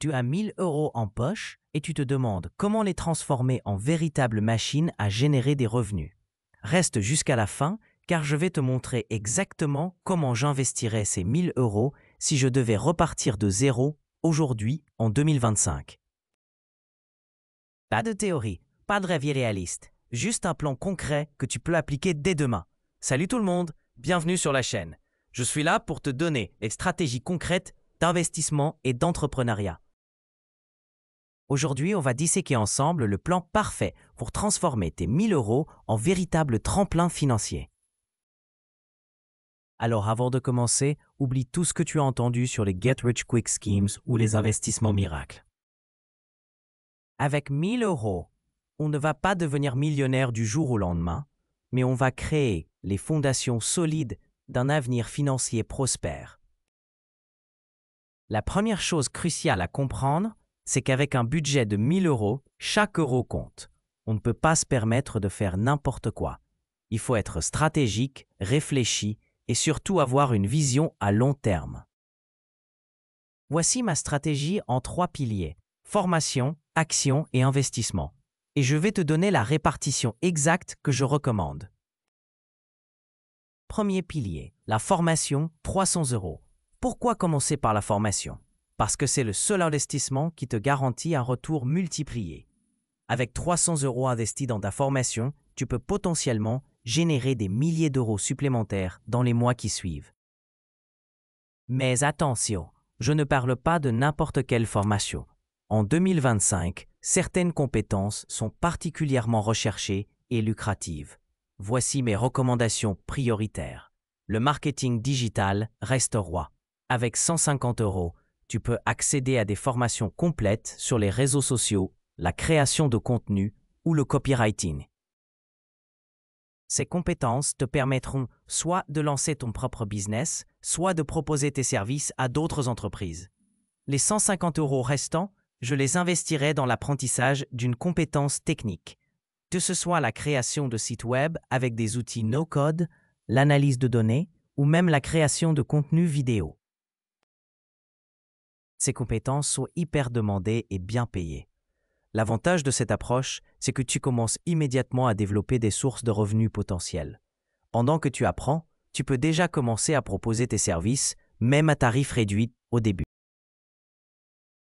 Tu as 1000 € en poche et tu te demandes comment les transformer en véritables machines à générer des revenus. Reste jusqu'à la fin car je vais te montrer exactement comment j'investirais ces 1000 € si je devais repartir de zéro aujourd'hui en 2025. Pas de théorie, pas de rêve irréaliste, juste un plan concret que tu peux appliquer dès demain. Salut tout le monde, bienvenue sur la chaîne. Je suis là pour te donner des stratégies concrètes d'investissement et d'entrepreneuriat. Aujourd'hui, on va disséquer ensemble le plan parfait pour transformer tes 1000 € en véritable tremplin financier. Alors avant de commencer, oublie tout ce que tu as entendu sur les Get Rich Quick Schemes ou les investissements miracles. Avec 1000 €, on ne va pas devenir millionnaire du jour au lendemain, mais on va créer les fondations solides d'un avenir financier prospère. La première chose cruciale à comprendre, c'est qu'avec un budget de 1000 €, chaque euro compte. On ne peut pas se permettre de faire n'importe quoi. Il faut être stratégique, réfléchi et surtout avoir une vision à long terme. Voici ma stratégie en 3 piliers: formation, action et investissement. Et je vais te donner la répartition exacte que je recommande. Premier pilier, la formation, 300 €. Pourquoi commencer par la formation? Parce que c'est le seul investissement qui te garantit un retour multiplié. Avec 300 € investis dans ta formation, tu peux potentiellement générer des milliers d'euros supplémentaires dans les mois qui suivent. Mais attention, je ne parle pas de n'importe quelle formation. En 2025, certaines compétences sont particulièrement recherchées et lucratives. Voici mes recommandations prioritaires. Le marketing digital reste roi. Avec 150 €, tu peux accéder à des formations complètes sur les réseaux sociaux, la création de contenu ou le copywriting. Ces compétences te permettront soit de lancer ton propre business, soit de proposer tes services à d'autres entreprises. Les 150 € restants, je les investirai dans l'apprentissage d'une compétence technique, que ce soit la création de sites web avec des outils no-code, l'analyse de données ou même la création de contenu vidéo. Ces compétences sont hyper demandées et bien payées. L'avantage de cette approche, c'est que tu commences immédiatement à développer des sources de revenus potentiels. Pendant que tu apprends, tu peux déjà commencer à proposer tes services, même à tarif réduit au début.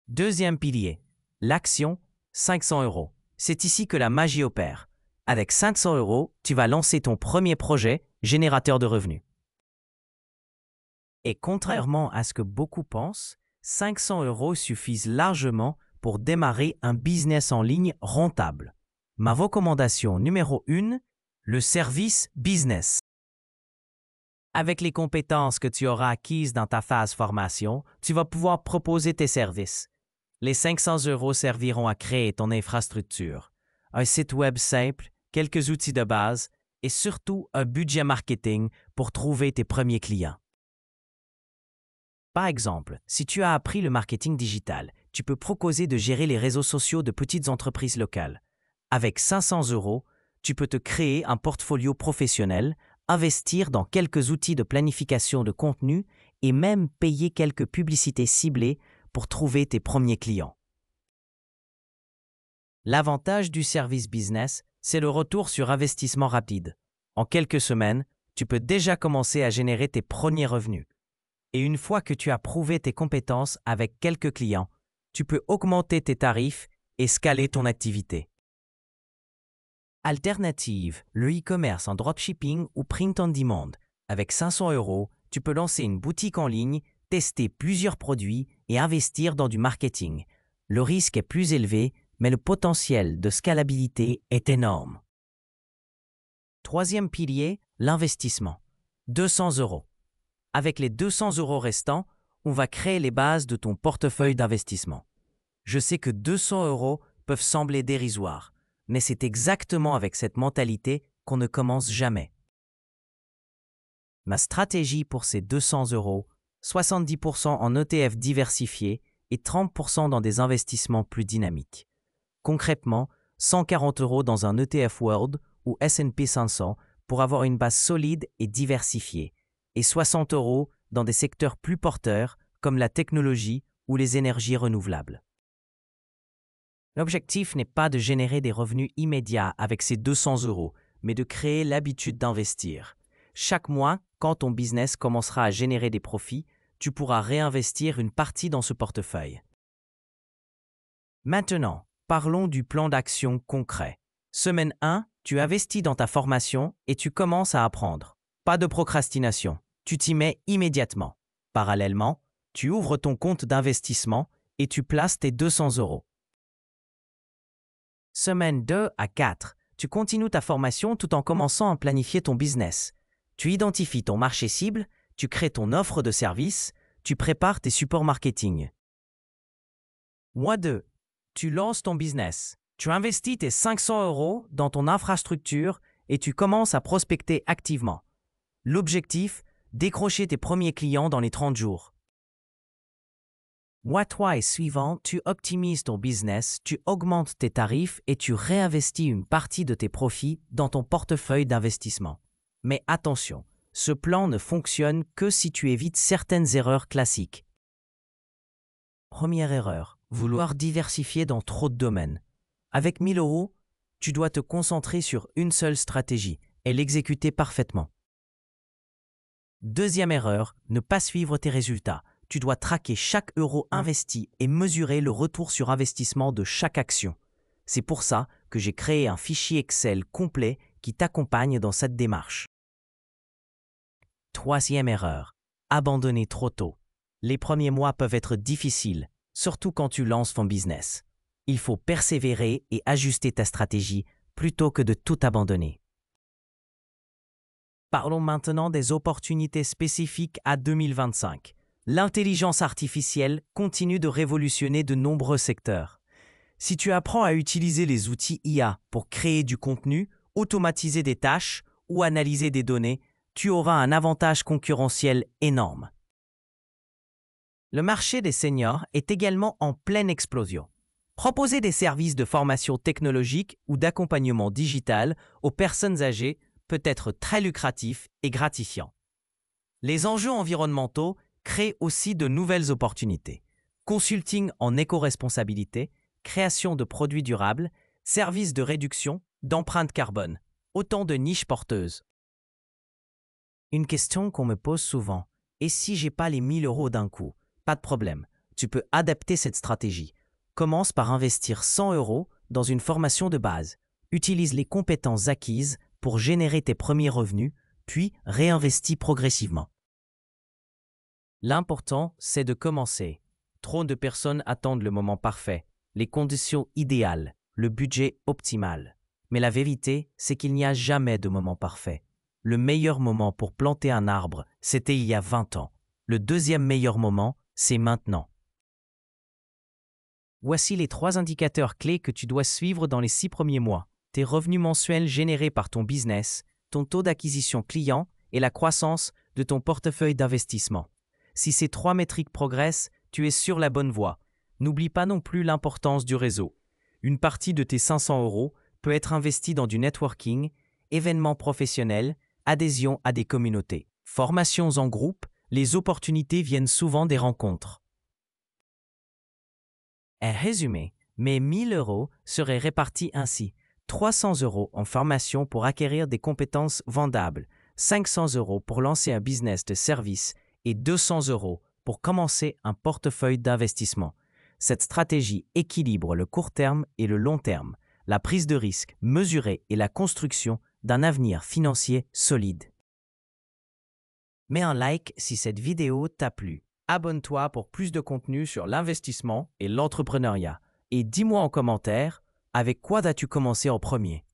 Deuxième pilier, l'action, 500 €. C'est ici que la magie opère. Avec 500 €, tu vas lancer ton premier projet générateur de revenus. Et contrairement à ce que beaucoup pensent, 500 € suffisent largement pour démarrer un business en ligne rentable. Ma recommandation numéro 1, le service business. Avec les compétences que tu auras acquises dans ta phase formation, tu vas pouvoir proposer tes services. Les 500 € serviront à créer ton infrastructure, un site web simple, quelques outils de base et surtout un budget marketing pour trouver tes premiers clients. Par exemple, si tu as appris le marketing digital, tu peux proposer de gérer les réseaux sociaux de petites entreprises locales. Avec 500 €, tu peux te créer un portfolio professionnel, investir dans quelques outils de planification de contenu et même payer quelques publicités ciblées pour trouver tes premiers clients. L'avantage du service business, c'est le retour sur investissement rapide. En quelques semaines, tu peux déjà commencer à générer tes premiers revenus. Et une fois que tu as prouvé tes compétences avec quelques clients, tu peux augmenter tes tarifs et scaler ton activité. Alternative, le e-commerce en dropshipping ou print on demand. Avec 500 €, tu peux lancer une boutique en ligne, tester plusieurs produits et investir dans du marketing. Le risque est plus élevé, mais le potentiel de scalabilité est énorme. Troisième pilier, l'investissement. 200 €. Avec les 200 € restants, on va créer les bases de ton portefeuille d'investissement. Je sais que 200 € peuvent sembler dérisoires, mais c'est exactement avec cette mentalité qu'on ne commence jamais. Ma stratégie pour ces 200 €, 70% en ETF diversifiés et 30% dans des investissements plus dynamiques. Concrètement, 140 € dans un ETF World ou S&P 500 pour avoir une base solide et diversifiée, et 60 € dans des secteurs plus porteurs comme la technologie ou les énergies renouvelables. L'objectif n'est pas de générer des revenus immédiats avec ces 200 euros, mais de créer l'habitude d'investir. Chaque mois, quand ton business commencera à générer des profits, tu pourras réinvestir une partie dans ce portefeuille. Maintenant, parlons du plan d'action concret. Semaine 1, tu investis dans ta formation et tu commences à apprendre. Pas de procrastination, tu t'y mets immédiatement. Parallèlement, tu ouvres ton compte d'investissement et tu places tes 200 euros. Semaine 2 à 4, tu continues ta formation tout en commençant à planifier ton business. Tu identifies ton marché cible, tu crées ton offre de service, tu prépares tes supports marketing. Mois 2, tu lances ton business. Tu investis tes 500 euros dans ton infrastructure et tu commences à prospecter activement. L'objectif, décrocher tes premiers clients dans les 30 jours. Mois 3 et suivant, tu optimises ton business, tu augmentes tes tarifs et tu réinvestis une partie de tes profits dans ton portefeuille d'investissement. Mais attention, ce plan ne fonctionne que si tu évites certaines erreurs classiques. Première erreur, vouloir diversifier dans trop de domaines. Avec 1000 euros, tu dois te concentrer sur une seule stratégie et l'exécuter parfaitement. Deuxième erreur, ne pas suivre tes résultats. Tu dois traquer chaque euro investi et mesurer le retour sur investissement de chaque action. C'est pour ça que j'ai créé un fichier Excel complet qui t'accompagne dans cette démarche. Troisième erreur, abandonner trop tôt. Les premiers mois peuvent être difficiles, surtout quand tu lances ton business. Il faut persévérer et ajuster ta stratégie plutôt que de tout abandonner. Parlons maintenant des opportunités spécifiques à 2025. L'intelligence artificielle continue de révolutionner de nombreux secteurs. Si tu apprends à utiliser les outils IA pour créer du contenu, automatiser des tâches ou analyser des données, tu auras un avantage concurrentiel énorme. Le marché des seniors est également en pleine explosion. Proposer des services de formation technologique ou d'accompagnement digital aux personnes âgées peut être très lucratif et gratifiant. Les enjeux environnementaux créent aussi de nouvelles opportunités. Consulting en éco-responsabilité, création de produits durables, services de réduction d'empreinte carbone, autant de niches porteuses. Une question qu'on me pose souvent, et si j'ai pas les 1000 euros d'un coup? Pas de problème, tu peux adapter cette stratégie. Commence par investir 100 euros dans une formation de base. Utilise les compétences acquises pour générer tes premiers revenus, puis réinvestis progressivement. L'important, c'est de commencer. Trop de personnes attendent le moment parfait, les conditions idéales, le budget optimal. Mais la vérité, c'est qu'il n'y a jamais de moment parfait. Le meilleur moment pour planter un arbre, c'était il y a 20 ans. Le deuxième meilleur moment, c'est maintenant. Voici les 3 indicateurs clés que tu dois suivre dans les 6 premiers mois. Tes revenus mensuels générés par ton business, ton taux d'acquisition client et la croissance de ton portefeuille d'investissement. Si ces 3 métriques progressent, tu es sur la bonne voie. N'oublie pas non plus l'importance du réseau. Une partie de tes 500 euros peut être investie dans du networking, événements professionnels, adhésion à des communautés. Formations en groupe, les opportunités viennent souvent des rencontres. En résumé, mes 1000 euros seraient répartis ainsi. 300 euros en formation pour acquérir des compétences vendables, 500 euros pour lancer un business de service et 200 euros pour commencer un portefeuille d'investissement. Cette stratégie équilibre le court terme et le long terme, la prise de risque mesurée et la construction d'un avenir financier solide. Mets un like si cette vidéo t'a plu. Abonne-toi pour plus de contenu sur l'investissement et l'entrepreneuriat. Et dis-moi en commentaire, avec quoi as-tu commencé en premier?